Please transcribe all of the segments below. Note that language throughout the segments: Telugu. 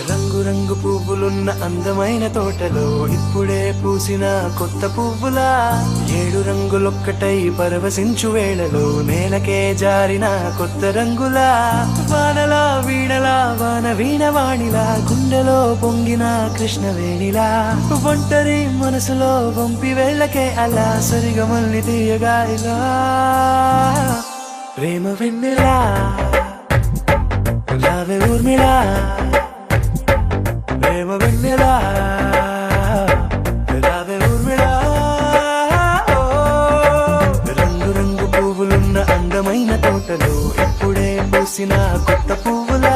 రంగు రంగు పువ్వులున్న అందమైన తోటలో ఇప్పుడే పూసిన కొత్త పువ్వులా 7 రంగులొక్కటై పరవశించు వేళలో నేలకే జారిన కొత్త రంగులా వానలా వీణలా వాన వీణవాణిలా గుండెలో పొంగిన కృష్ణవేణిలా ఒంటరి మనసులో వంపి వెళ్ళకే అలా సరిగమల్ని తీయగా ఇలా ప్రేమ వెన్నెలా రావే ఊర్మిళా ప్రేమ వెన్నెలా రావే ఊర్మిళా రంగు రంగు పువ్వులున్న అందమైన తోటలో ఇప్పుడే పూసిన కొత్త పువ్వులా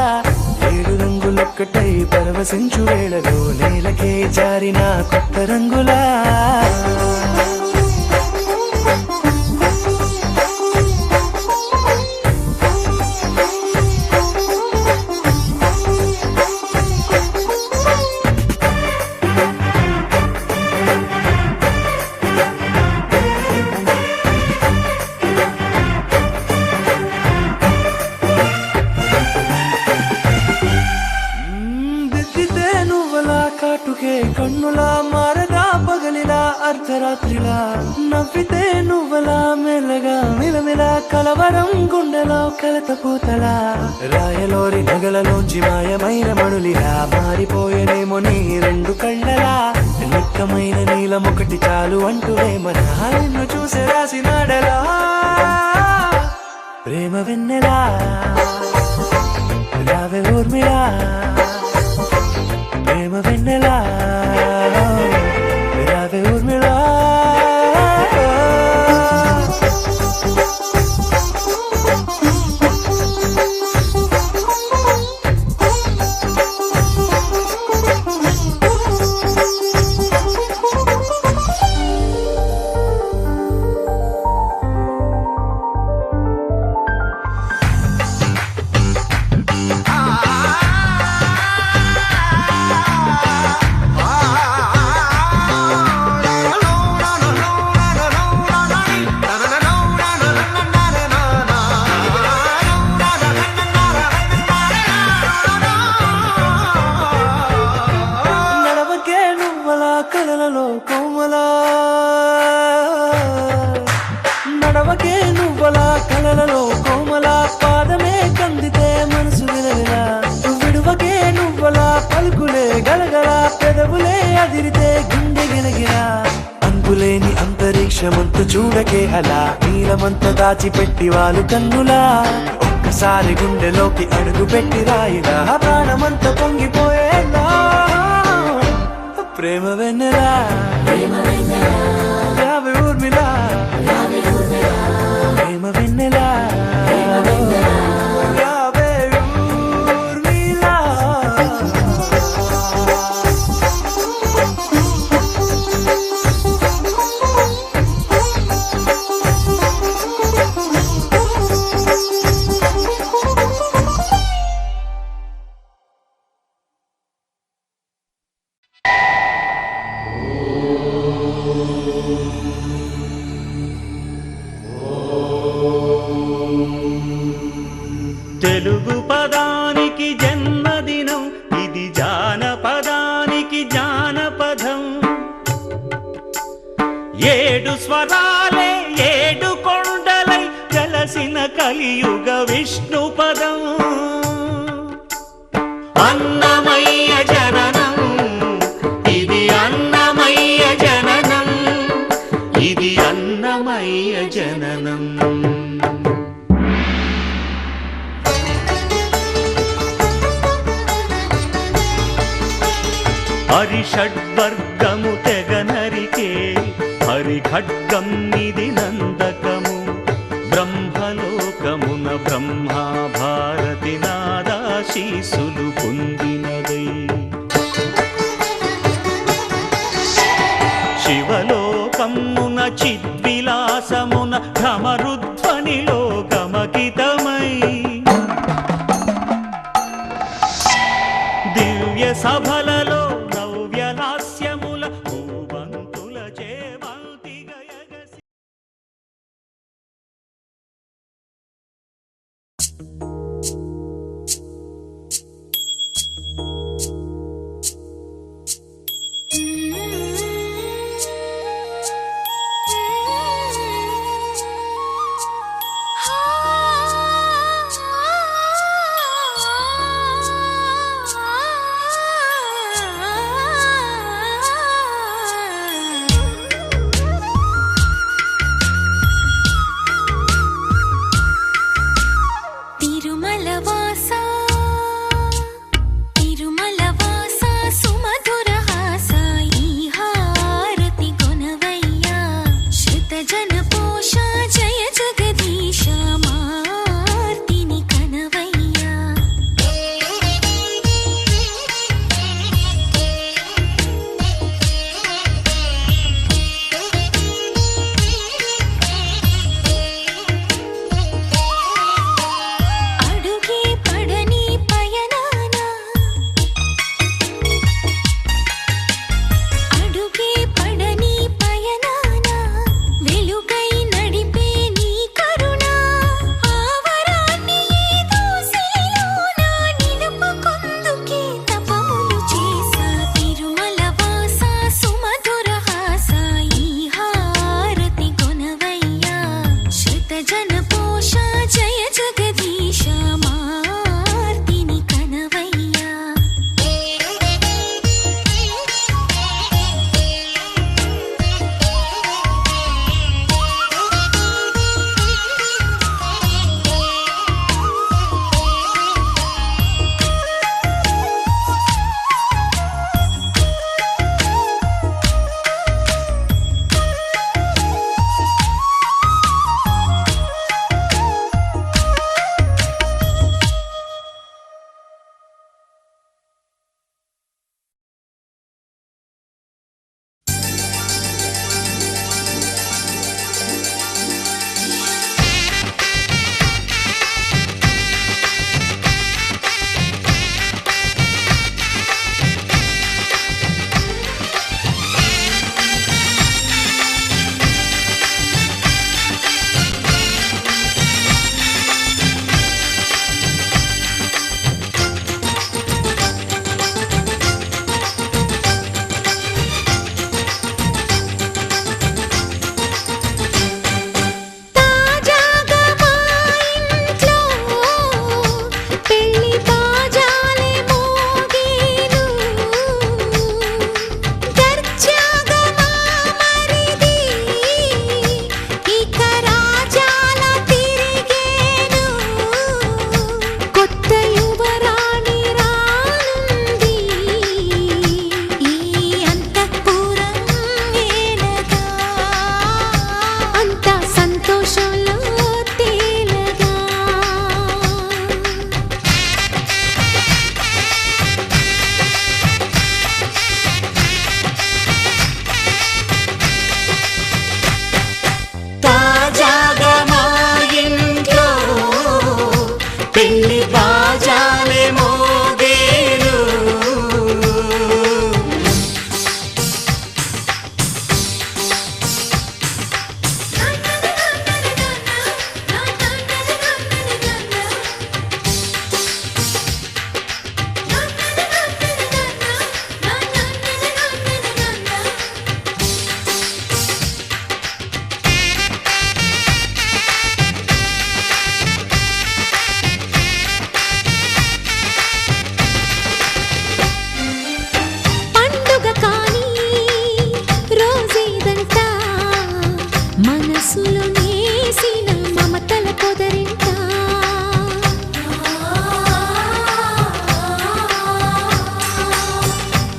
7 రంగులొక్కటై పరవశించు వేళలో నేలకే జారిన కొత్త రంగులా కాటుకే కన్నులా మారగా పగలిలా అర్ధరాత్రిలా నవ్వితే నువ్వలా మెల్లగా మిలమిలా కలవరం గుండెలో కలతపోతలా రాయలోరి నగలలోంచి మాయమైన మణులిలా మారిపోయేనేమో నీ 2 కళ్ళలా నిక్కమైన నీలం ఒకటి చాలు అంటూ వేమన నిన్ను చూసే రాసినాడలా ప్రేమ వెన్నెలా రావే ఊర్మిళా ప్రేమ వెన్నెలా రావే ఊర్మిళా కలలలో కోమలా నడవకే నువ్వలా కలలలో కోమలా పాదమే కందితే మనసు విలవిలా విడువకే నువ్వలా పలుకులే గలగల పెదవులే అదిరితే గుండె గిలగిలా అంతులేని అంతరిక్షమంతు చూడకే అలా నీలమంత దాచిపెట్టి వాళ్ళు కన్నులా ఒక్కసారి గుండెలోకి అడుగు పెట్టి రాయిలా ప్రాణమంత పొంగిపోయేలా ప్రేమ వెన్నెలా రావే ఊర్మిళా ప్రేమ వెన్నెలా ఇది జానపదానికి జానపదం. 7 స్వరాలే 7 కొండలై కలసిన కలియుగ విష్ణు పదం. అన్నమయ్య జననం, ఇది అన్నమయ్య జననం, ఇది అన్నమయ్య జననం. హరిషడ్వర్గము తెగనరికే హరిఖడ్గం ఇది నందకము. బ్రహ్మలోకమున బ్రహ్మా భారతి నాదాశీసులు పొందినదై. శివలోకమున చిద్విలాసమున ఢమరుధ్వనిలో గమకితమై. దివ్య సభలలో నవ్యలాస్యముల భూవంతుల చేవంతిగయగసి.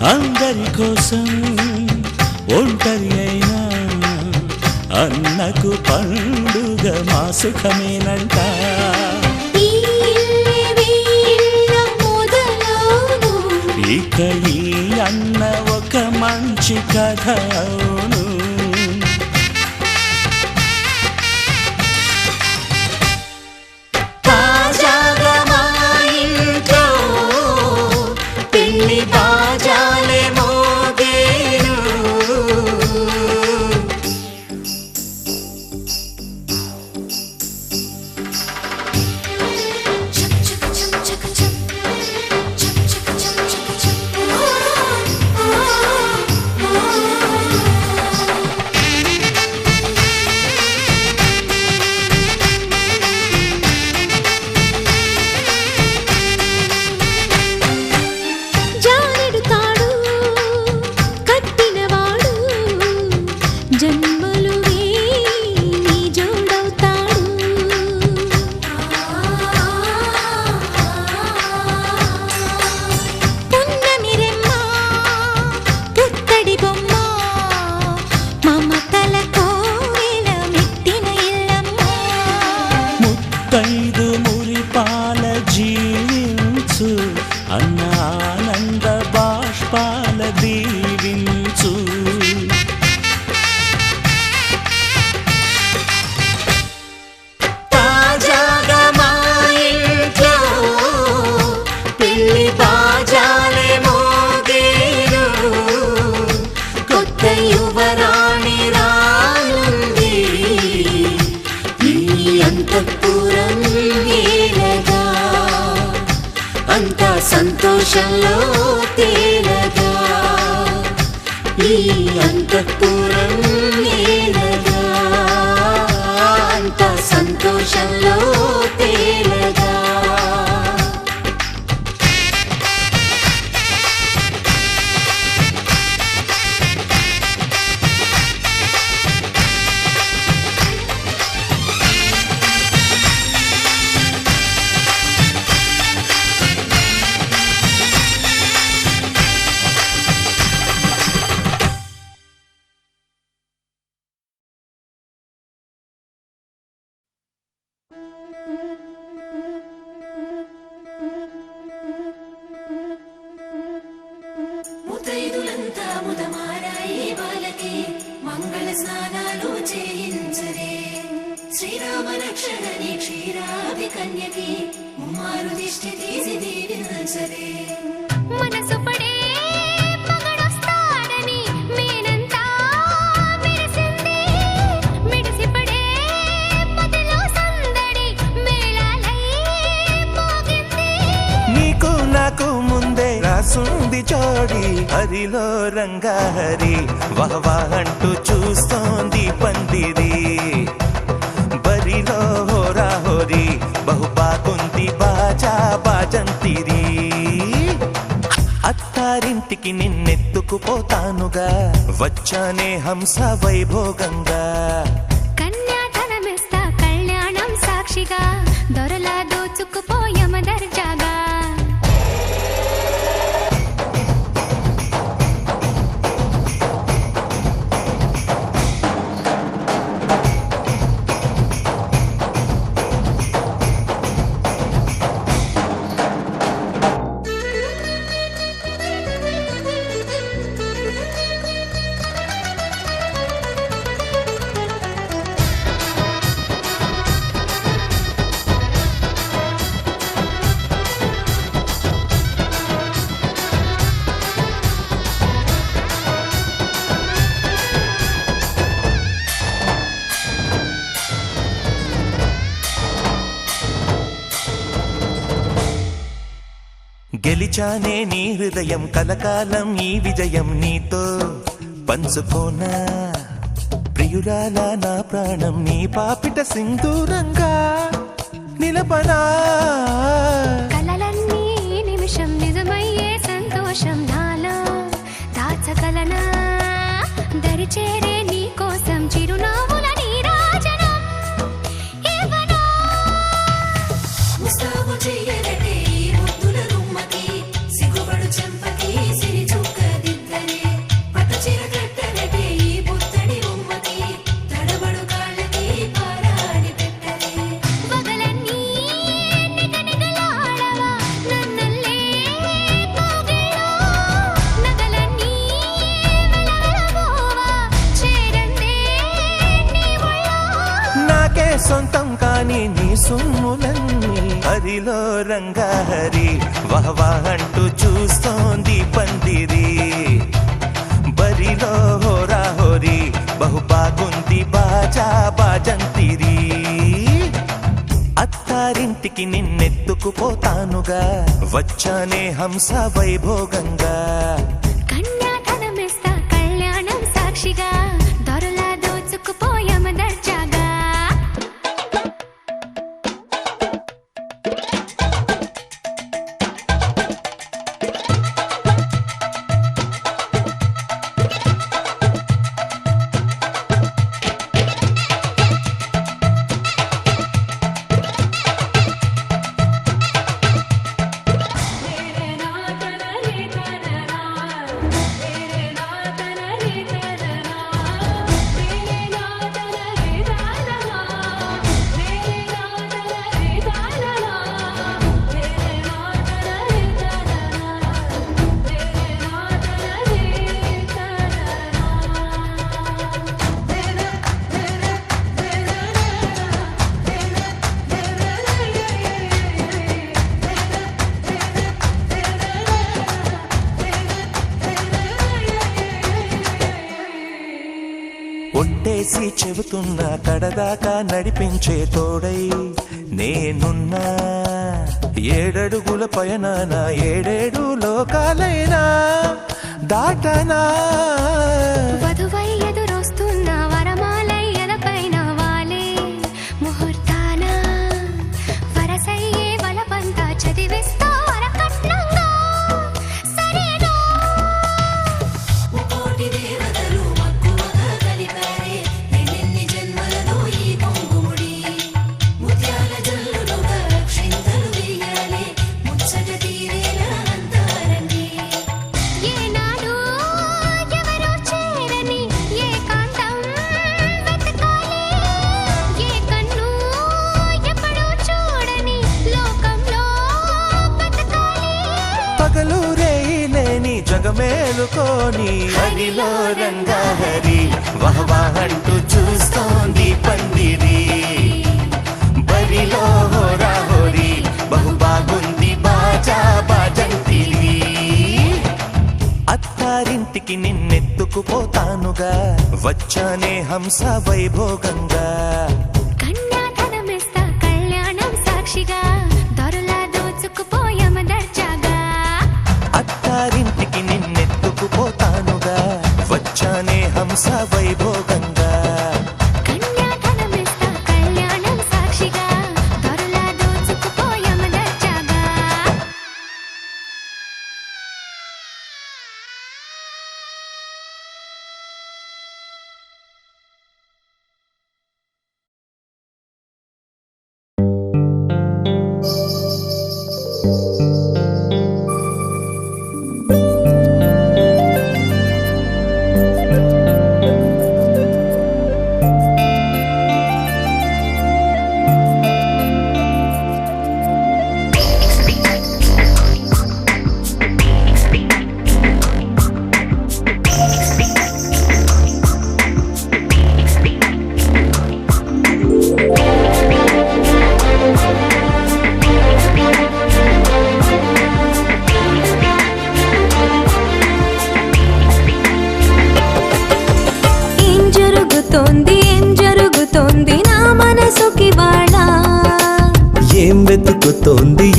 అందరి కోసం ఒంటరి అయినా అన్నకు పండుగ మా సుఖమేనంట. ఈ వీళ్ళ మొదలవును, ఇక ఈ అన్న ఒక మంచి కథ అవును. తాజాగా మా ఇంట్లో పెళ్లి బాజాలే మోగేను. చక్ చక్ చక్ చక్ చక్, చక్ చక్ చక్ చక్ చక్. జానెడు తాడు కట్టినవాడు జన్మలు నీ జోడవుతాడు. పున్నమి రెమ్మ పుత్తడి బొమ్మ మమతల కోవెల మెట్టిన ఇల్లమ్మ. ముత్తైదు మురిపాల జీవించు అన్న ఆనంద బాష్పాల దీవించు. తాజాగా మా ఇంట్లో పెళ్లి బాజాలే మోగేను. కొత్త యువరాణి రానుంది ఈ అంతఃపురం ఏలగా, అంతా సంతోషంలో తేలగా. ఈ అంతఃపురం ఏలగా, అంతా సంతోషంలో తేలగా. ముతైదులంతా ముదమారాయి బాలకి మంగళ స్నానాలు చేయించరే. శ్రీరామ రక్షణని క్షీరాది కన్యకి ముమ్మారు దిష్టి తీసి దీవించరే. మనసు పడే మగడొస్తాడని మేనంతా మెరిసింది, మెడిసిపడే మదిలో సందడి మేళాలై మోగింది. నీకు నాకు ముందే రాసుంది జోడి, హరిలో రంగా హరి వహవా అంటూ చూస్తోంది పందిరి. బరిలో హోరా హోరి బహుబాగుంది బాజా బాజంతిరి. అత్తారింటికి నిన్నెత్తుకుపోతానుగా, వచ్చానే హంస వైభోగంగా. కన్యాధనమిస్తా కళ్యాణం సాక్షిగా, దొరలా దోచుకుపోయమ దర్జాగా. గెలిచానే నీ హృదయం, కలకాలం ఈ విజయం నీతో పంచుకోనా. ప్రియురాలా నా ప్రాణం, నీ పాపిట సింధూరంగా నిలబనా. కలలన్నీ నిమిషం నిజమయ్యే సంతోషం నాలో దాచగలనా. దరిచేరే నీ కోసం చిరునవ్వుల నీరాజనం ఇవ్వనా. ముస్తాబు చెయ్యరటే ఈ ముద్దుల గుమ్మకి, సిగ్గుపడు చెంపకి సిరి చుక్కలే. సొమ్ములన్నీ హరిలో రంగాహరి వహవా అంటూ చూస్తోంది పందిరి బరిలో హోరా హోరి బహు బాగుంది బాజా బాజంతిరి అత్తారింటికి నిన్నెత్తుకుపోతానుగా వచ్చానే హంస వైభోగంగా కన్యాధనమిస్తా కళ్యాణం సాక్షిగా దొరలా దోచుకుపోయామ దర్జాగా ఒట్టేసి చెబుతున్నా కడదాకా నడిపించే తోడై నేనున్నా ఏడడుగుల పయనాన ఏడేడు లోకాలైనా దాటనా వధువై ఎదురొస్తున్న వరమాలై ఎదపైన వాలే ముహూర్తాన వరసయ్యే వలపంతా చదివిస్తా వరకట్నంగా సరేనా కోటి దేవతలు మక్కువగా కలిపారే ఎన్నెన్ని జన్మలలో ఈ పొంగుముడి ముత్యాల జల్లులుగా క్షింతలు వేయాలి ముచ్చట తీరేలా అంతారండి ఏనాడు ఎవరో చేరని ఏకాంతం వెతకాలి ఏ కన్ను ఎప్పుడూ చూడని లోకంలో బతకాలి పగలు రేయి లేని జగమేలుకోని హరిలో రంగాహరి వహవా అంటూ చూస్తోంది పందిరి బరిలో హోరా హోరి బహు బాగుంది బాజా బాజంతిరి అత్తారింటికి నిన్నెత్తుకుపోతానుగా వచ్చానే హంస వైభోగంగా కన్యాధనమిస్తా కళ్యాణం సాక్షిగా దొరలా దోచుకుపోయామ దర్జాగా అత్తారింటికి నిన్నెత్తుకుపోతానుగా వచ్చానే హంస వైభోగంగా కన్యాధనమిస్తా కళ్యాణం సాక్షిగా దొరలా దోచుకుపోయామ దర్జాగా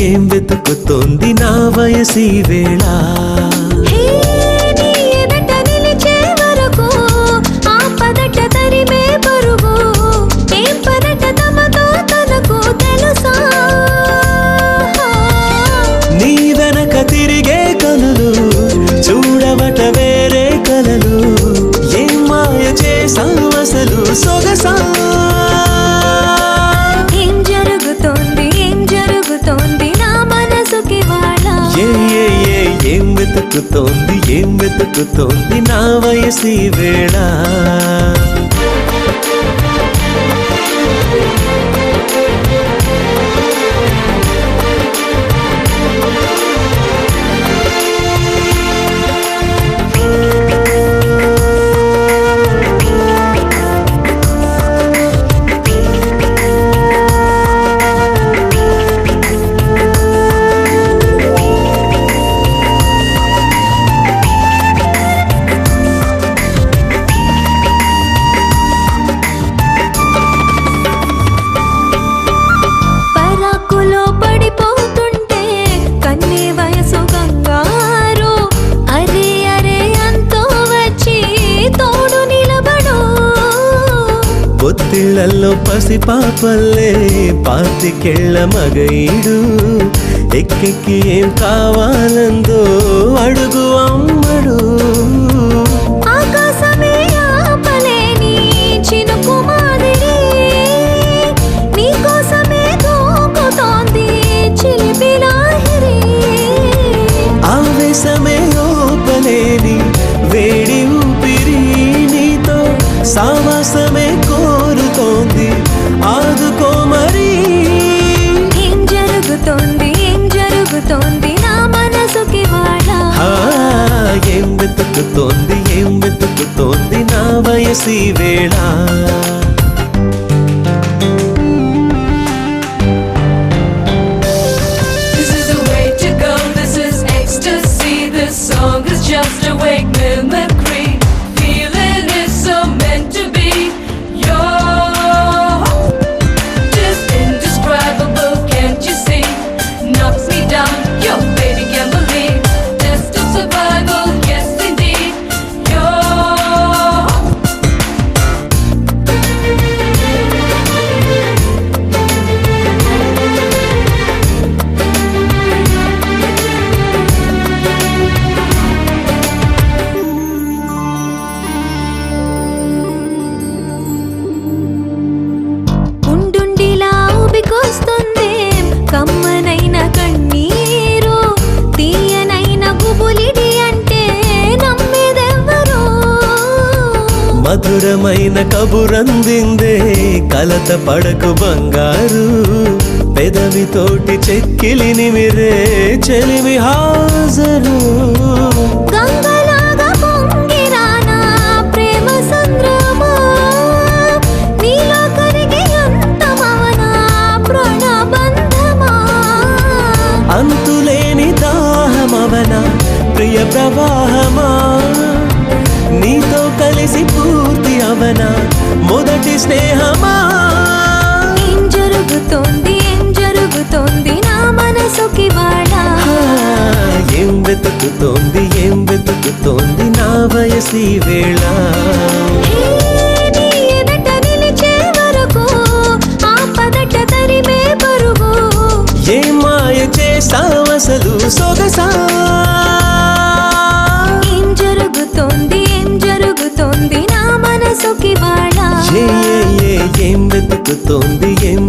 ఏం వెతుకుతోంది నా వయసి వేళ హే నీ ఎదట నిలిచే వరకు ఆ పదట తరిమే పరుగు ఏం పరట తమతో తనకు తెలుసా నీ వెనక తిరిగే కనులు చూడవట వేరే కలలు ఏం మాయ చేసావు అసలు సొగసా నా మనసుకి వాళ్ళ ఏం వెతుకుతోంది నా వయసి వేళ కళ్ళల్లో పసిపాపల్లే పాతికెళ్ళ మగయిడు ఎక్కెక్కి ఏం కావాలందో అడుగు అమ్మడు. ఆకాశమే ఆపలేని చినుకు మాదిరి నీకోసమే దూకుతోంది చిలిపి లాహిరి. ఆవేశమే ఓపలేని వేడి ఊపిరి నీతో సావాసమే కోరుతోంది ఆదుకో మరి. ఏం జరుగుతోంది నా మనసుకి వాళ్ళ. ఏం వెతుకుతోంది నా వయసి వేళ. This is the way to go, this is ecstasy. This song is just a wake mimicry. Feeling is so meant to be. You're just indescribable, can't you see? Knocks me down, your baby can't believe. Test of survival, yes indeed. You're ఉండుండిలా ఊపికొస్తుంది కమ్మనైన కన్నీరు తీయనైన గుబులిడి అంటే నమ్మేదెవ్వరు. మధురమైన కబురందిందే కలత పడకు బంగారు పెదవితోటి చెక్కిలి నిమిరే చెలిమి హాజరు. గంగలాగా పొంగిరానా ప్రేమ సంద్రమా నీలో కరిగి అంతమవనా ప్రాణబంధమా. అంతులేని దాహమవన ప్రియ ప్రవాహమా నీతో కలిసి పూర్తి అవన మొదటి స్నేహమా. ఏం జరుగుతోంది నా మనసుకి వాళ్ళ. ఏం వెతుకుతోంది నా వయసి వేళ. నీ ఎదట నిలిచే వరకు ఆపదట తరిమే పరుగు. ఏ మాయ చేసావసలు సొగసా. ఏం జరుగుతోంది నా మనసుకి వాళ్ళ. ఏం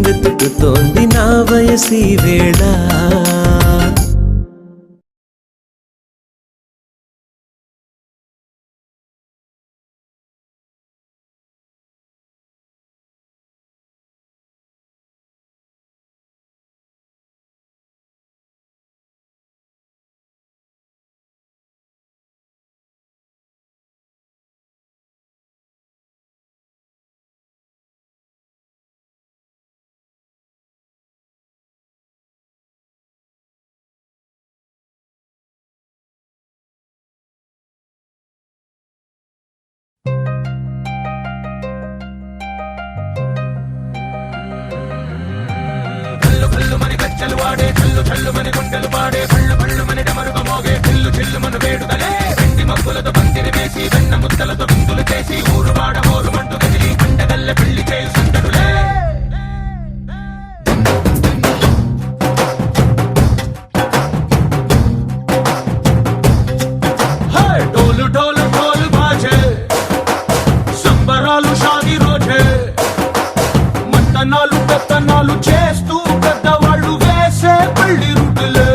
వెతుకుతోంది నా వయసి వేళ. డోలు డోలు డోలు బాజే సంబరాలు షాది రోజే మంతనాలు పెత్తనాలు చేస్తూ పెద్దవాళ్ళు వేసే పెళ్లి రుటులే.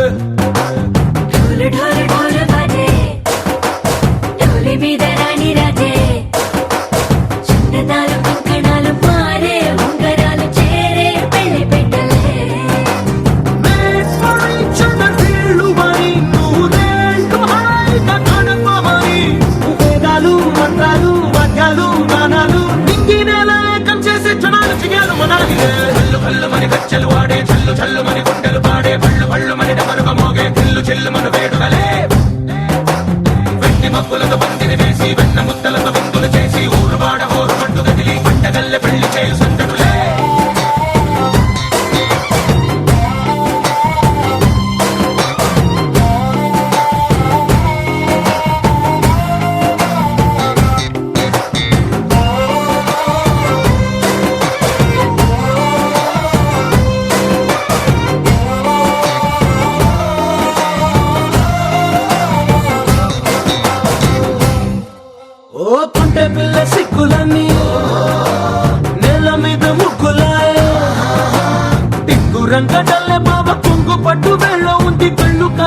ढोल ढोल ढोल बाजे ढोली మీద రాణి రాజే చిన్నదాలు కంకణాలు మారే ఉంగరాలు చేరే పెళ్లి పెట్టలే. Made for each other వీళ్ళు మరి నూరేళ్ళు హాయిగా గడపమని వేదాలు మంత్రాలు వాద్యాలు గానాలు నింగినేల ఏకం చేసే క్షణాలు చిగాలు మనాలిలే. కళ్ళు కళ్ళు మని గజ్జలు వాడే చల్లు చల్లు మని గుండెలు పాడే పళ్ళు పళ్ళు మని డమరుగ మోగే చిల్లు చిల్లు మన వేడుదలే. వెండి మబ్బులతో పందిరి వేసి వెన్న ముద్దలతో విందులు చేసి ఊరు వాడ ఊరు పట్టు గదిలి పంటగల్లె పెళ్లి చేయు సందడులే.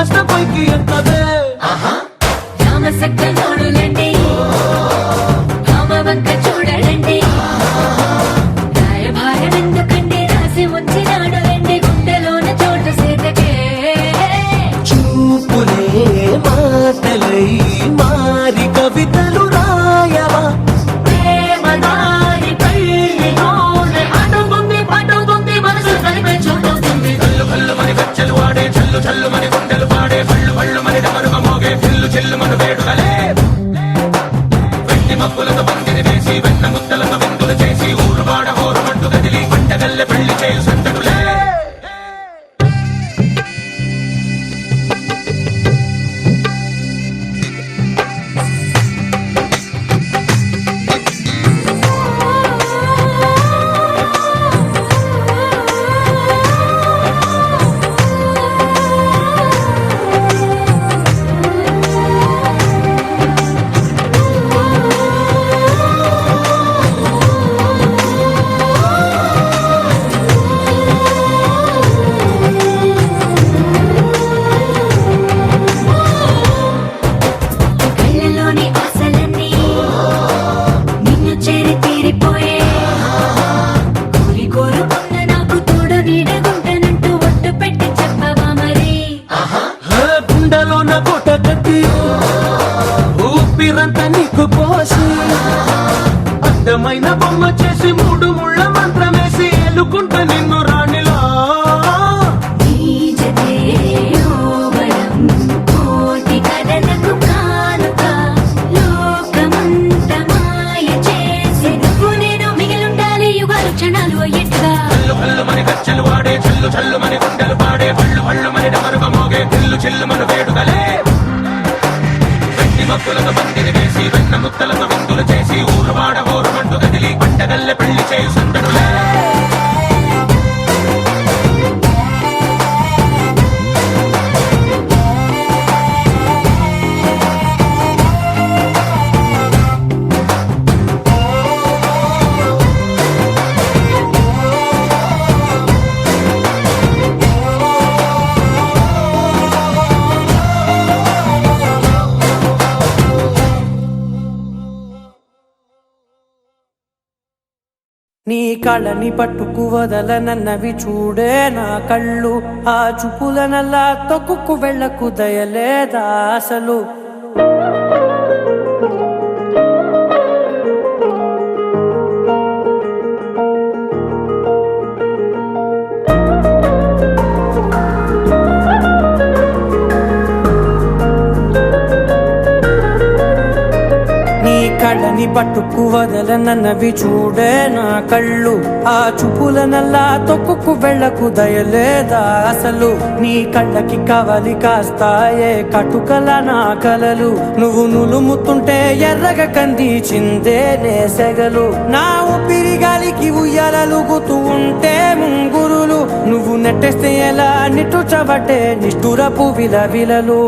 ఇంకాస్త పైకి ఎక్కదే రామసక్క నోడులండి రామవంక చూడడండి రాయభారం ఎందుకండి రాసి ఉంచినాడు రండి గుండెలోన చోటు సీతకే చూపులే మాటలై మారి కవితలు రాయవా ప్రేమ దారి కళ్ళలోనే అడుగుంది పడుగుంది మనసు కలిపే చోటవుతుంది కళ్ళు కళ్ళు మని గచ్చలు వాడే చల్లు చల్లు మని గుండెలు పాడే కళ్ళు కళ్ళు మని డమరుగ మోగే చిల్లు చిల్లు మన వేడుకలే వెండి మబ్బులతో పందిరి వేసి వెన్న ముద్దలతో విందులు చేసి ఊరు వాడ హోరు మంటు కదిలి పంటగల్లె పెళ్లి చేయు సంతడులే కళ్ళలోని ఆశలన్నీ నిన్ను చేరి తీరిపోయే కోరి కోరుకున్న నాకు తోడు నీడగుంటనంటూ ఒట్టు పెట్టి చెప్పవా మరి గుండెలోన కోట కట్టి ఊపిరంతా నీకు పోసి అందమైన బొమ్మ చేసి మూడు ముళ్ళ మంత్రమేసి ఎలుకుంట నిన్ను రాణిలా నీ జతే యోవరం కోటి కథలకు కానుక లోకమంత మాయ చేసి నువ్వు నేను మిగిలుండాలి యుగాలు క్షణాలు అయ్యేట్టుగా కళ్ళు కళ్ళు మని గచ్చలు వాడే చల్లు చల్లు మని గుండెలు పాడే పళ్ళు పళ్ళు మని డమరుగ మోగే చిల్లు చిల్లు మన వేడుకలే వెండి మబ్బులతో పందిరి వేసి వెన్న ముద్దలతో విందులు చేసి ఊరు వాడ హోరు మంటు కదిలి పంటగల్లె పెళ్లి చేయు సంతడులే నీ కళని పట్టుకు వదలనన్నవి చూడే నా కళ్ళు ఆ చూపులనల్లా తొక్కుకు వెళ్ళకు దయలేదా అసలు కళ్ళని పట్టుకు వదలనన్నవి చూడే నా కళ్ళు ఆ చూపులనల్లా తొక్కుకు వెళ్ళకు దయలేదా అసలు నీ కళ్ళకి కవలి కాస్తాయే కటుకల నా కలలు నువ్వు నులుముతుంటే ఎర్రగ కంది చిందే నేసెగలు నా ఊపిరి గాలికి ఉయ్యాలలుగుతూ ఉంటే ముంగురులు నువ్వు నెట్టేస్తే ఎలా నిట్టుచబట్టే నిష్ఠురపు విలవిలలు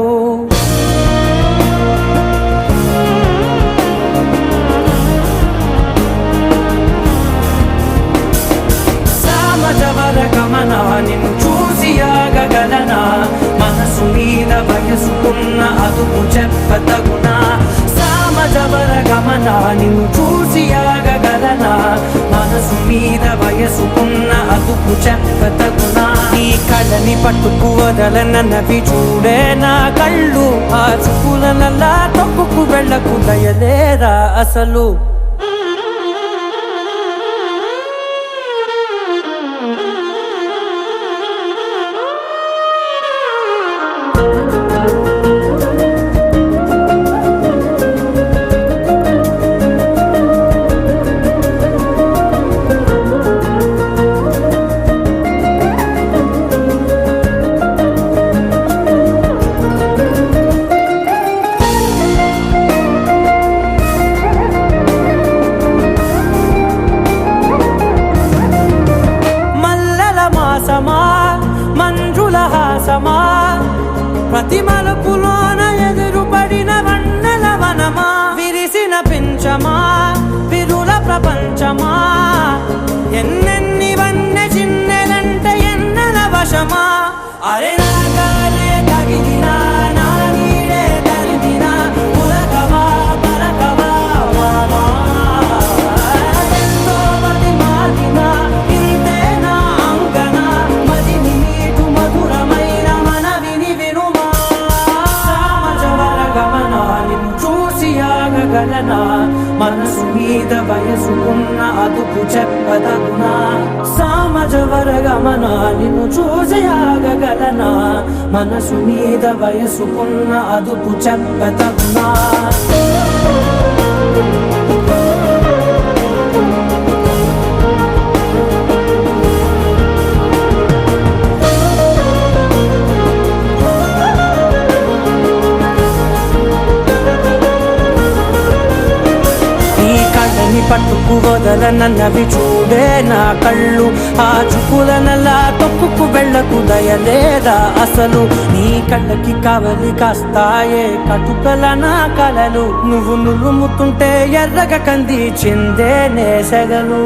గమన నిన్ను చూసి ఆగగలనా మనసు మీద వయసుకున్న అదుపు చెప్పతగునా సామజవర గమన నిన్ను చూసి ఆగగలనా మనసు మీద వయసుకున్న అదుపు చెప్పతగునా నీ కళ్ళని పట్టుకు వదలనన్నవి చూడే నా కళ్ళు ఆ చూపులనల్లా తొక్కుకు వెళ్ళకు దయలేరా అసలు ప్రతి మలుపులోన ఎదురుపడిన వన్నెల వనమా విరిసిన పించమా విరుల ప్రపంచమా ఎన్నెన్ని వన్నె చిన్నెలంటే ఎన్నెల వశమా అరే నాగాలే తగిలిన ఆగగలనా మనసు మీద వయసుకున్న అదుపు చెప్పదగునా సామజవరగమన నిన్ను చూసి ఆగగలనా మనసు మీద వయసుకున్న అదుపు చెప్పదగునా పట్టుకు వదలనన్నవి చూడే నా కళ్ళు ఆ చుకులనలా తొక్కుకు వెళ్ళకు దయలేదా అసలు నీ కళ్ళకి కవలి కాస్తాయే కటుకల నా కలలు నువ్వు నులుముతుంటే ఎర్రగ కంది చిందే నేసగలు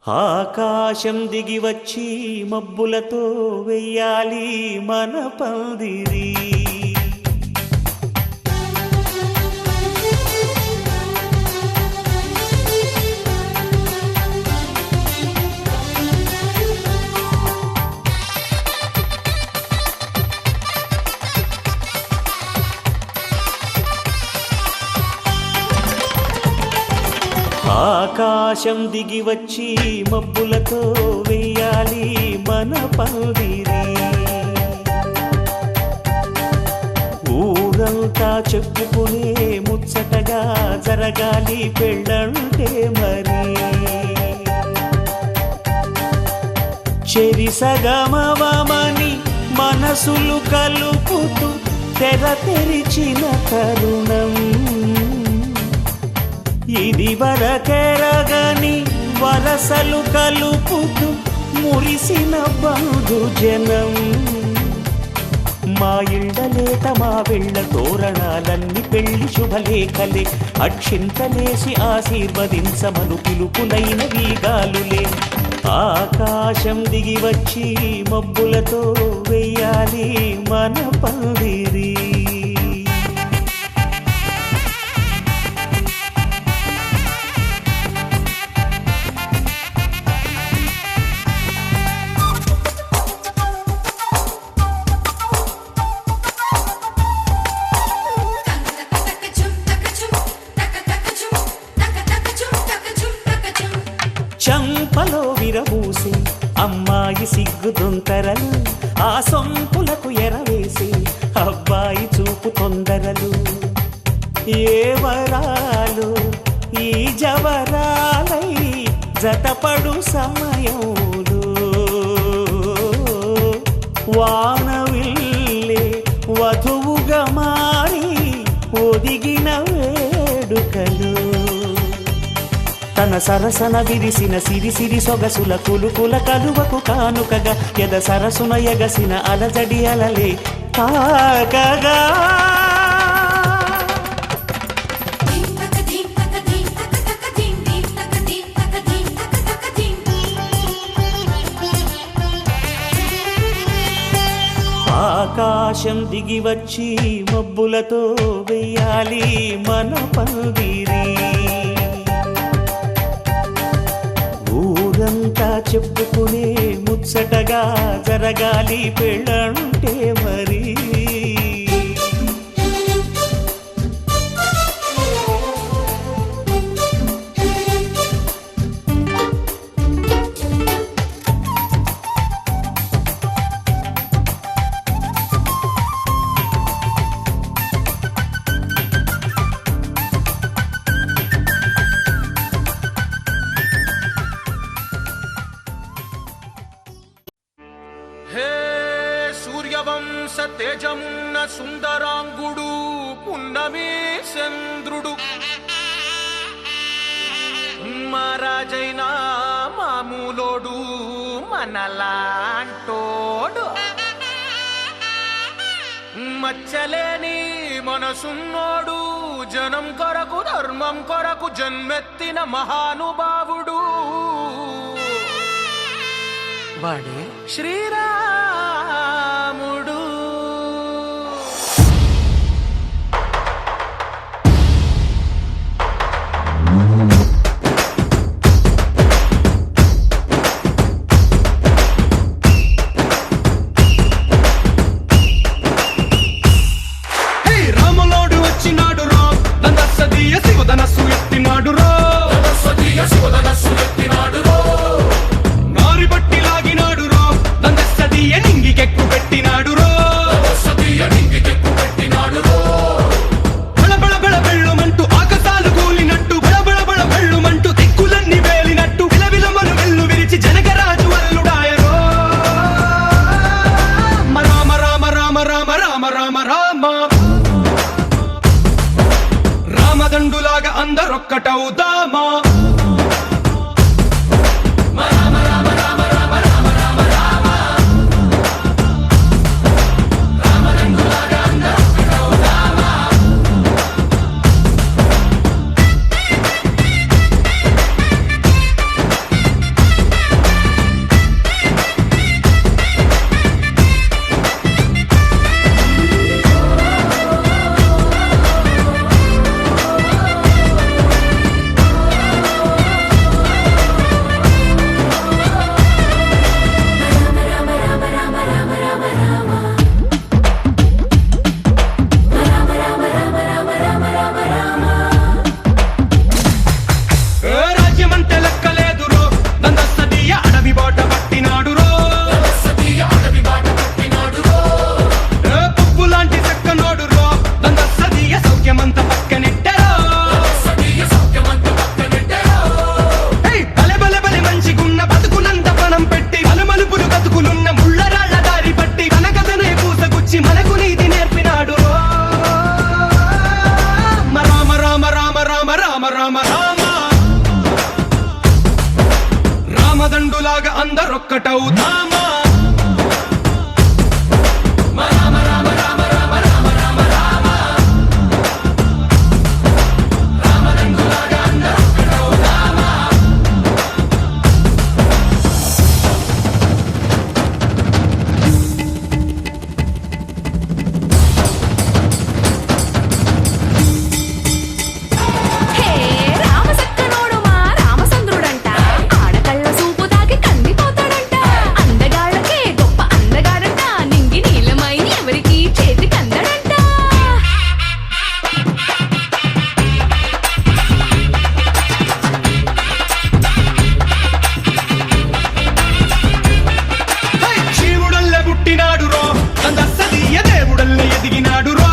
ఆకాశం దిగి వచ్చి మబ్బులతో వెయ్యాలి మన పందిరి ఆకాశం దిగి వచ్చి మబ్బులతో వెయ్యాలి మన పందిరి ఊరంతా చెప్పుకునే ముచ్చటగా జరగాలి పెళ్ళంటే మరి చెరిసగమవమని మనసులు కలుపుతూ తెర తెరిచిన తరుణం ఇది వరకెరగని వరసలు కలుపుతూ మురిసిన బంధు జనం మా ఇళ్ళలేత మా వెళ్ళ తోరణాలన్నీ పెళ్లి శుభలేఖలే అక్షింతలేసి ఆశీర్వదించమను పిలుపులైన వీగాలులే ఆకాశం దిగి వచ్చి మబ్బులతో వెయ్యాలి మన పందిరి చంపలో విరబూసి అమ్మాయి సిగ్గుదొంతరలు ఆ సొంపులకు ఎరవేసి అబ్బాయి చూపు తొందరలు ఏ వరాలు ఈ జవరాలై జతపడు సమయంలో వానవిల్లే వధువుగా మారి ఒదిగిన వేడుకలు తన సరసన విరిసిన సిరిసిరి సొగసుల కులుకుల కలువకు కానుకగా ఎద సరసున ఎగసిన అలజడి అలలే తాకగా ఆకాశం దిగి వచ్చి మబ్బులతో వెయ్యాలి మన పందిరి. ఊరంతా చెప్పుకునే ముచ్చటగా జరగాలి పెళ్ళంటే మరి. హే సూర్యవంశ తేజమున్న సుందరాంగుడు పున్నమి చంద్రుడు మహారాజైనా మామూలోడు మనలాంటోడు మచ్చలేని మనసున్నోడు జనం కొరకు ధర్మం కొరకు జన్మెత్తిన మహానుభావుడు వాడే శ్రీరాముడు. రాములోడు వచ్చినాడు రా దందసదీయ శివధనస్సు ఎత్తినాడు రా నారి బట్టి లాగినాడు రో దందసదీయ నింగికెక్కు పెట్టినాడు రో బళబళ బళ బెళ్ళుమంటూ ఆకాశాలు కూలినట్టు బళబళ బళ బెళ్ళుమంటూ దిక్కులన్నీ వేలినట్టు విలవిలమను వెల్లు విరిచి జనకరాజు అల్లుడాయరో. రామ రామ రామ రామ రామ రామ రామ రామదండులాగా అందరొక్కటవుదామా. రాజ్యమంటే లెక్కలేదు రో దందసదీయ అడవి బాట పట్టినాడు రో పువ్వు లాంటి చక్కనోడు రో దందసదీయ సౌఖ్యమంత పక్కనెట్టరో. బలె బలె బలె మంచిగున్న బతుకునంత పణం పెట్టి మలుమలుపులు బతుకులున్న ముళ్ళరాళ్ల దారి పట్టి మన కథనే పూసగుచ్చి మనకు నీతి నేర్పినాడు రో. రామ రామ రామ రామ రామ రామ రామ రామదండులాగా అందరొక్కటవుదామా. హే రామసక్కనోడు మా రామచంద్రుడంట ఆడకళ్ళ సూపు తాకి కందిపోతాడంట అందగాళ్ళకే గొప్ప అందగాడంట నింగి నీలమై ఎవరికి చేతి కందడంట. శివుడల్లే పుట్టినాడు రో దందసదీయ దేవుడల్లే ఎదిగినాడు రో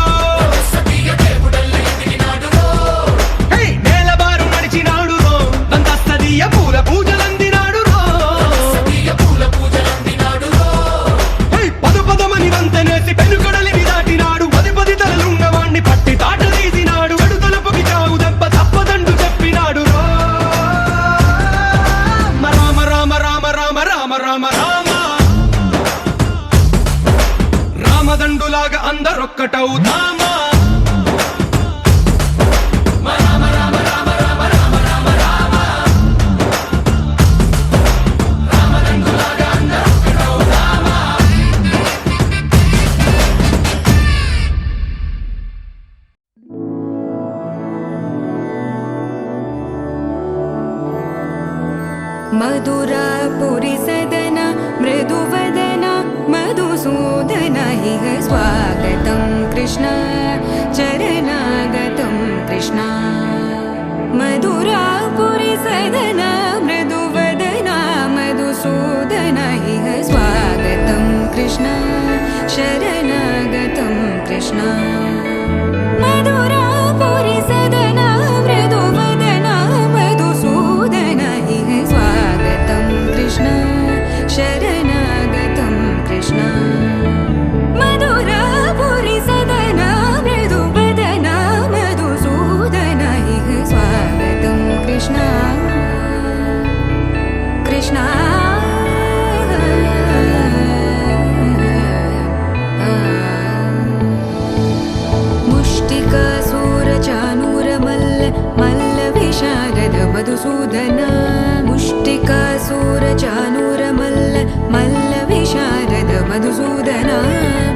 నేలబారు నడిచినాడు రో దందసదీయ పూల పూజలందినాడు రో పదు పదమని వంతనేసి పెనుకడలిని దాటినాడు పది పది తలలున్నవాణ్ణి పట్టి తాట తీసినాడు చెడు తలపుకి చావు దెబ్బ తప్పదండు చెప్పినాడు రో. రామ రామ రామ రామ రామ రామ రామ రామదండులాగా అందరొక్కటవుదామా. इह स्वागतं कृष्ण चरणागतं कृष्ण मधुरापुरि सदन मृदुवदना मधुसूदन इह स्वागतं कृष्ण शरणागतं कृष्ण मधुरापुरि सदन मृदुवदना मधुसूदन इह स्वागतं कृष्ण शरणागतं कृष्ण मधुरापुरि सदन मृदुवदना मधुसूदन इह स्वागतं कृष्ण कृष्ण मुष्टिकासूरचानूरमल्ल मल्लविशारद मधुसूदन मुष्टिकासूरचानूरमल्ल मल्लविशारद मधुसूदन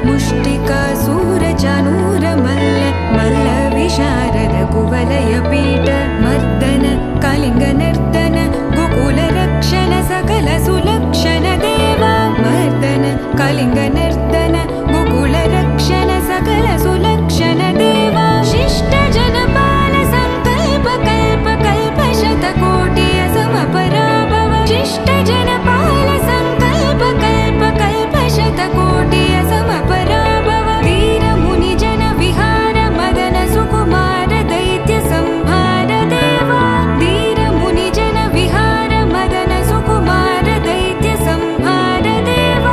मुष्टिकासूरचानूरमल्ल मल्लविशारद कुवलयपीठ मर्दन कलिङ्गनर्दन गोकुलरक्षण सकल सुलक्षण देव मर्दन कलिङ्गनर्दन गोकुलरक्षण सकल सुलक्षण देव शिष्ट जनपाल संकल्प कल्प कल्प शतकोटि असमपराभव शिष्ट जनपाल संकल्प कल्प कल्प शतकोटि असमपराभव वीर मुनि जन विहार मदन सुकुमार दैत्य संहार देव वीर मुनि जन विहार मदन सुकुमार दैत्य संहार देव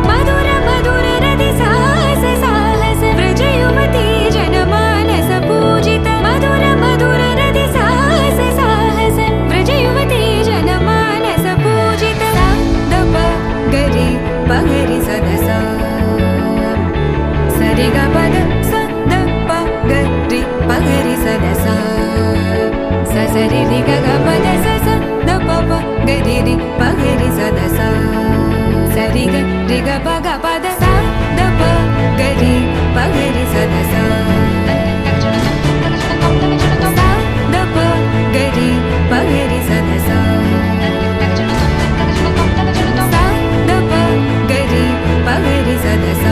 मधुर मधुर रति साहस साहस व्रज युवती जनमानस पूजित मधुर मधुर रति साहस साहस व्रज युवती जनमानस पूजित सा दप गरि पगरि सदस सरि ग पद स द प गरि पगरि सदस स सरि रि ग ग पद स स द प प गरि रि पगरि सदस सरि ग रि ग प ग पद स द प गरि पगरि सदस स द प गरि पगरि सदस स द प गरि पगरि सदस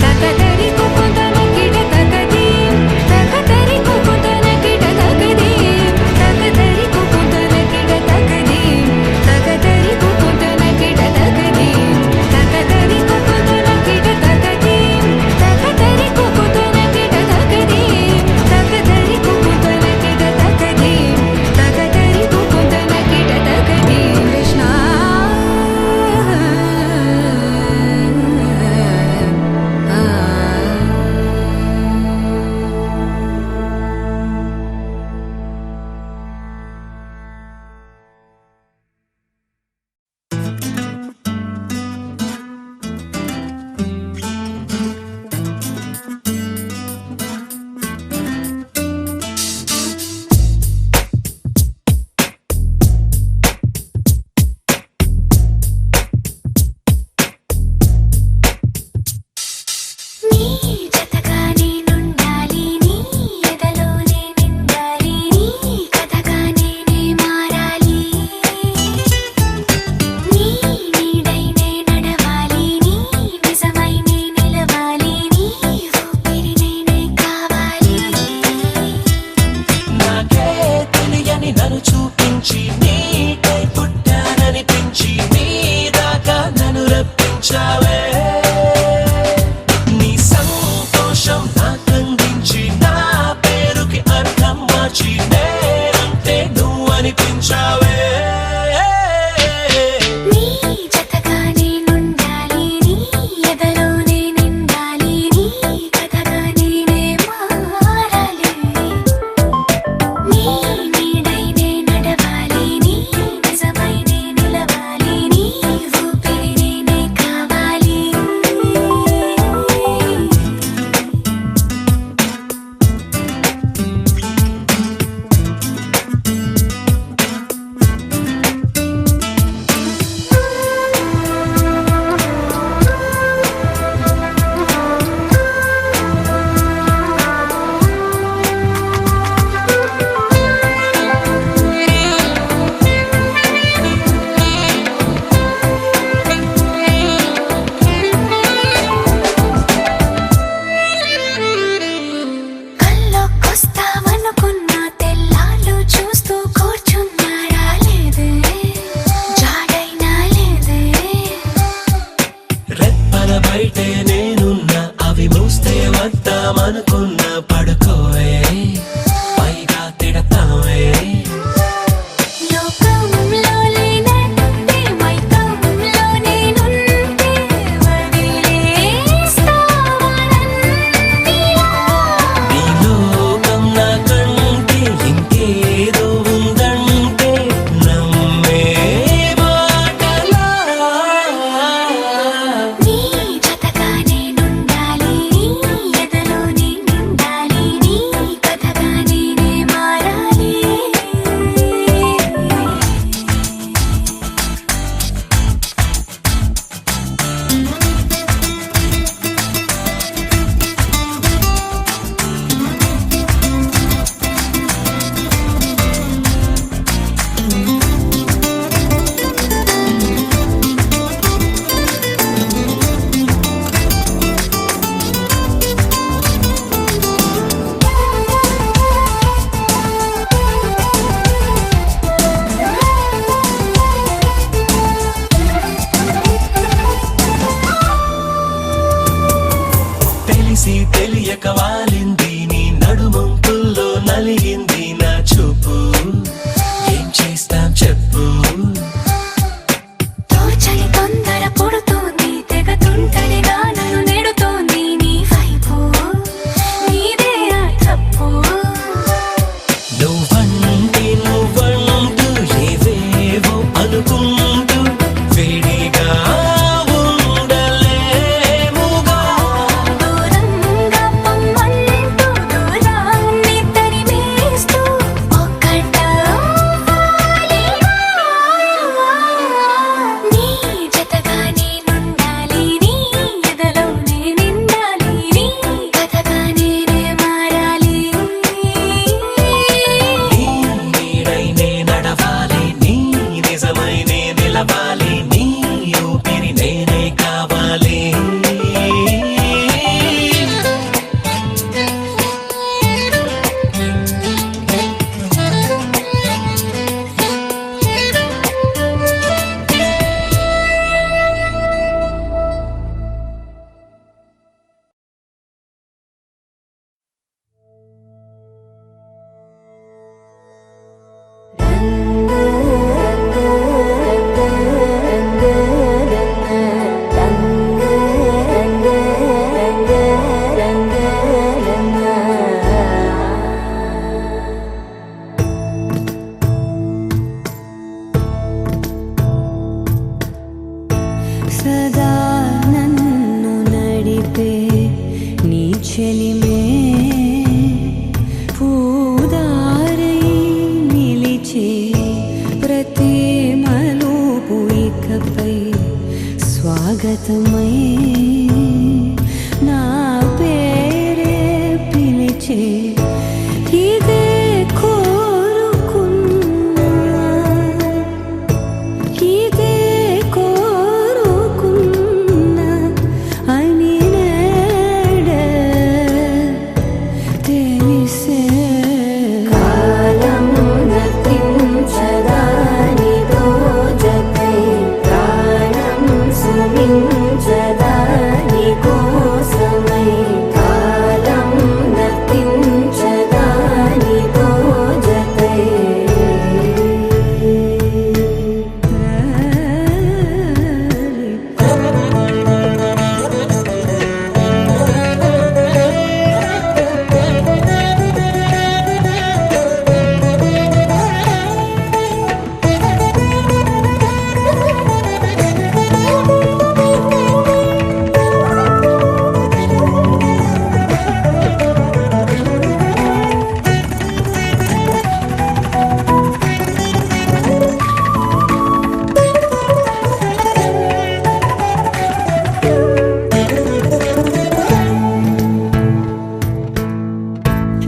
तकतरि कुकुतन किट तकदीम तकतरि कुकुतन किट तकदीम तकतरि कुकुतन किट तकदीम तकतरि कुकुतन किट तकदीम तकतरि कुकुतन किट तकदीम तकतरि कुकुतन किट तकदीम तकतरि कुकुतन किट तकदीम तकतरि कुकुतन किट तकदीम कृष्ण నీ జతగా నేనుండాలి నీ ఎదలోనే నిండాలి నీ కథగా నేనే మారాలి నీ నీడై నే నడవాలి నీ నిజమై నే నిలవాలి నీ ఊపిరి నేనే కావాలి నాకే తెలియని నన్ను చూపించి నీకై పుట్టాననిపించి నీ దాకా నన్ను రప్పించావే నీ సంతోషం నాకందించి నా పేరుకి అర్థం మార్చి నేనంటే నువ్వు అనిపించావే నీ జతగా నేనుండాలి నీ ఎదలోనే నిండాలి నీ కథగా నేనే మారాలి నీ నీడై నే నడవాలి నీ నిజమై నే నిలవాలి నీ ఊపిరి నేనే కావాలి సదా నన్ను నడిపే నీ చెలిమే పూదారై నిలిచే ప్రతి మలుపు ఇకపై స్వాగతమై నా పేరే పిలిచే ఇదే కోరుకున్నా ఇదే కోరుకున్నా అని నేడే తెలిసే కాలం నతించదా నీతో జతై ప్రాణం సుమించదా నీ కోసమై కాలం నతించదా నీతో జతై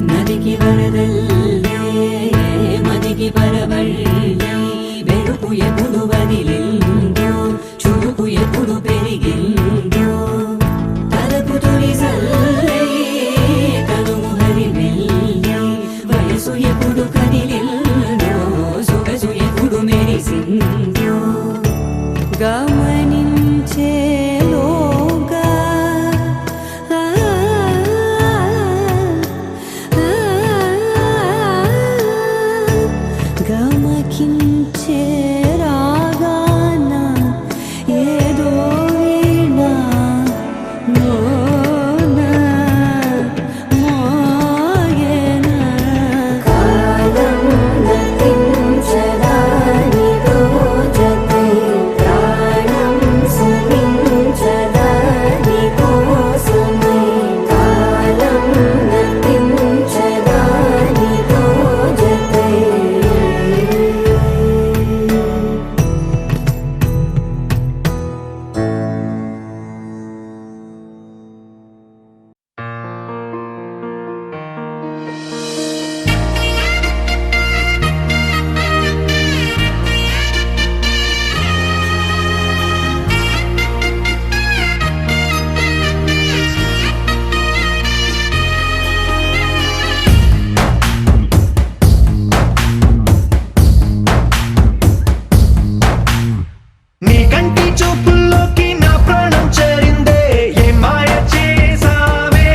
నదికి వరదల్లే మదికి పరవళ్ళే వెలుపు ఎప్పుడు వదిలిందో చురుకు ఎప్పుడు పెరిగిందో తలపు తొలి సల్లే కనుము హరిమెల్లే వయసు ఎప్పుడు కదిలిందో సొగసు ఎప్పుడు మెరిసిందో గమనించేలోగా గమకించే రాగాన ఏదో వీణా మోనా మోగేనా కాలం నతించదా నీతో జతై ప్రాణం సుమించదా నీ కోసమై కాలం నతించదా నీతో జతై నీ కంటి చూపుల్లోకి నా ప్రాణం చేరిందే ఏ మాయ చేసావే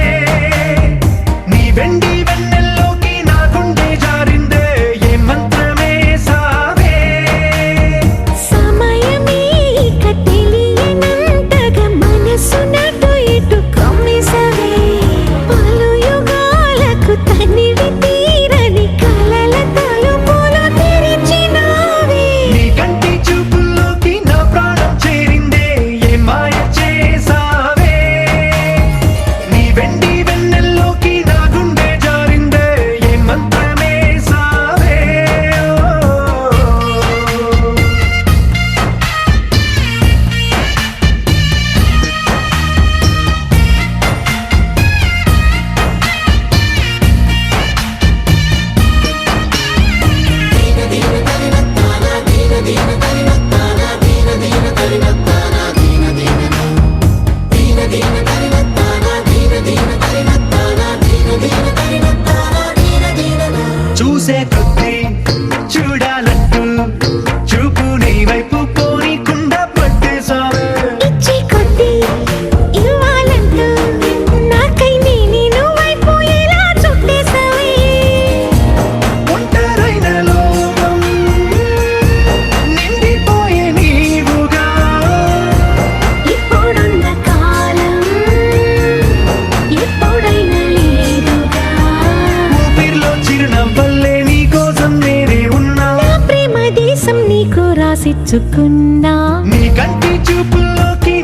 నీ వెండి వెన్నెల్లోకి నా గుండె జారిందే ఏ మంత్రమే సావే సమయమే ఇక తెలియనంతగా మనసు నటు ఇటు కమ్మిసవే పలు యుగాలకు తనివి తీరని కలల తలుపులు తెరిచినావే నీ కంటి చూపుల్లోకి నా ప్రాణం చేరిందే ఏ మాయ చేసావే నీ వెండి వెన్నెల్లోకి నా గుండె జారిందే ఏ మంత్రమే సావే చూసే కొద్దీ చూడాలంటూ చూపు నీ వైపు పోనీకుండా పట్టేసావే ఇచ్చే కొద్దీ ఇవ్వాలంటూ నాకై నేను వైపు ఎలా చుట్టేసావే ఒంటరైన లోకం నిండిపోయే నీవుగా ఇప్పుడున్న కాలం ఎప్పుడైనా లేదుగా ఊపిరిలో చిరునవ్వల్లే నీ కోసం నేనే ఉన్నా నా ప్రేమ దేశం నీకు రాసిచ్చుకున్నా నీ కంటి చూపుల్లోకి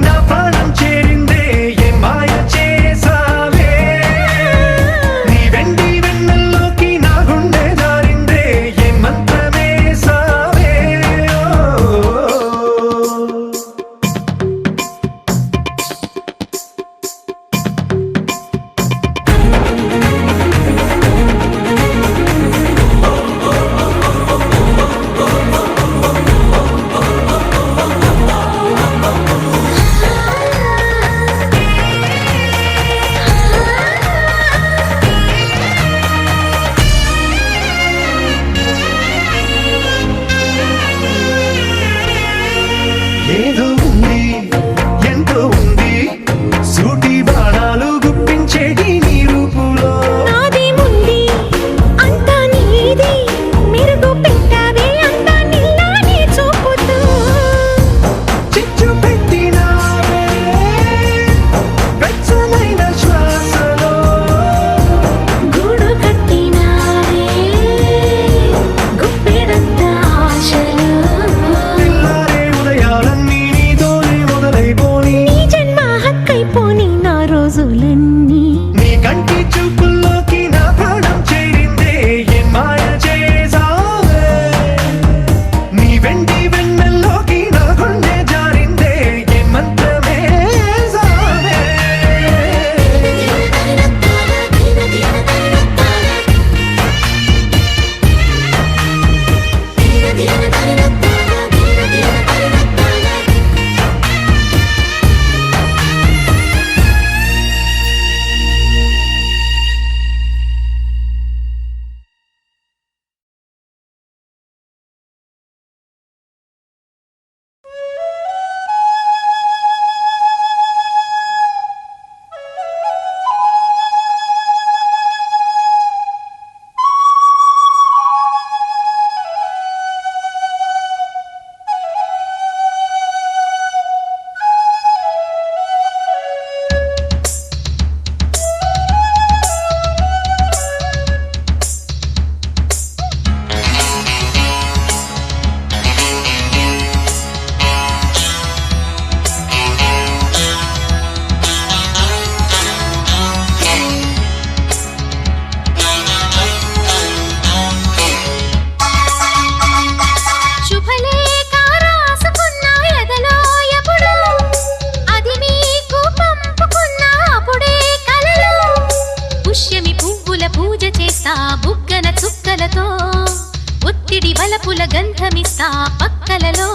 గంధమిస్తా పక్కలలో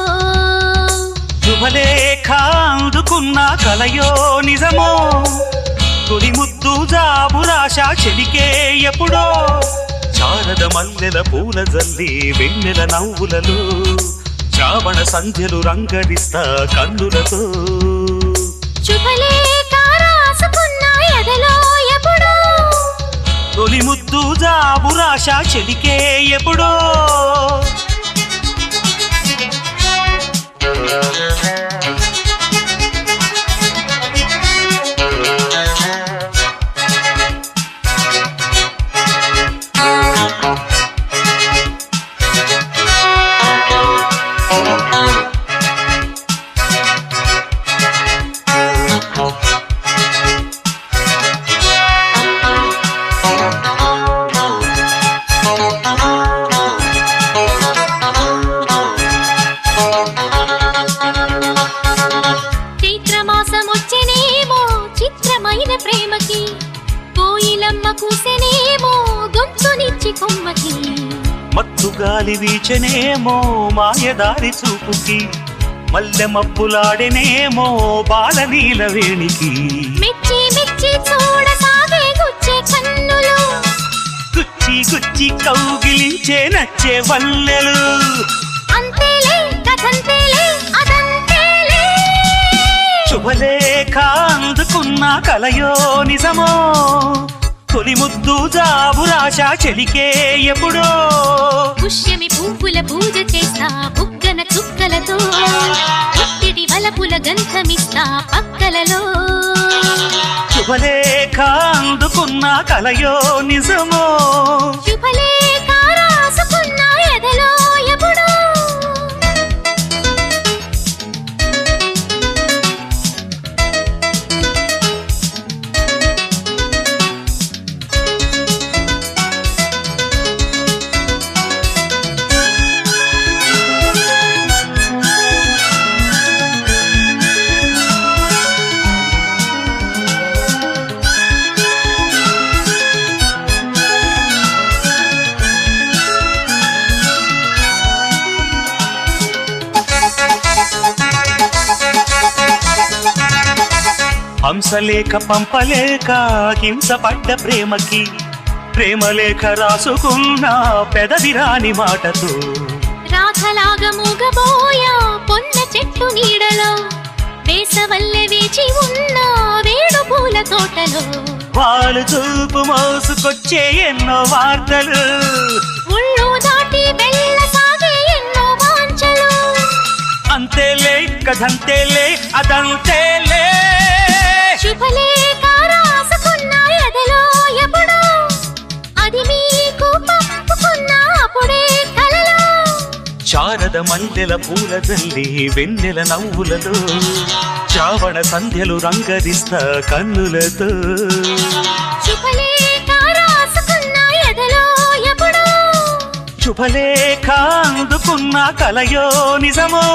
శుభలేఖ అందుకున్న కలయో నిజమో తొలి ముద్దు జాబురాశ చెలికే ఎప్పుడో చారద మల్లెల పూల జల్లి వెన్నెల నవ్వులలో శ్రావణ సంధ్యలు రంగరిస్తా కన్నులతో శుభలేఖ రాసుకున్న ఎదలో ఎప్పుడో తొలి ముద్దు జాబురాశ చెలికే ఎప్పుడో చైత్రమాసమొచ్చెనేమో చిత్రమైన ప్రేమకి కోయిలమ్మ కూసెనేమో గొంతునిచ్చి కొమ్మకి మత్తు గాలి వీచనేమో మాయదారి చూపుకి మల్లె మబ్బులాడెనేమో బాలనీల వేణికి మెచ్చి మెచ్చి చూడసాగే గుచ్చే కన్నులు గుచ్చి గుచ్చి కౌగిలించే నచ్చే వల్లెలు అంతేలే కథంతేలే అదంతేలే శుభలేఖ అందుకున్న కలయో నిజమో తొలి ముద్దు జాబురాశ చెలికే ఎప్పుడో పుష్యమి పువ్వుల పూజ చేస్తా బుగ్గన చుక్కలతో ఒత్తిడి వలపుల గంధమిస్తా పక్కలలో శుభలేఖ అందుకున్న కలయో నిజమో శుభలేఖ రాసుకున్న ఎదలో ఎప్పుడో హంసలేఖ పంపలేక హింసపడ్డ ప్రేమకి ప్రేమలేఖ రాసుకున్న పెదవిరాని మాటతో రాధలాగా మూగబోయా పొన్న చెట్టు నీడలో వేసవల్లె వేచి ఉన్న వేణు పూల తోటలో వాళ్ళు చూపు మోసుకొచ్చే ఎన్నో వార్తలు ఉళ్ళు దాటి వెళ్ళసాగే ఎన్నో వాంఛలు అంతేలే కథంతేలే అదంతేలే శుభలేఖ రాసుకున్న ఎదలో ఎప్పుడో అది మీకు పంపుకున్న అప్పుడే కలలో శారద మల్లెల పూల జల్లి వెన్నెల నవ్వులతో శ్రావణ సంధ్యలు రంగరిస్తా కన్నులతో శుభలేఖ రాసుకున్న ఎదలో ఎప్పుడో శుభలేఖ అందుకున్న కలయో నిజమో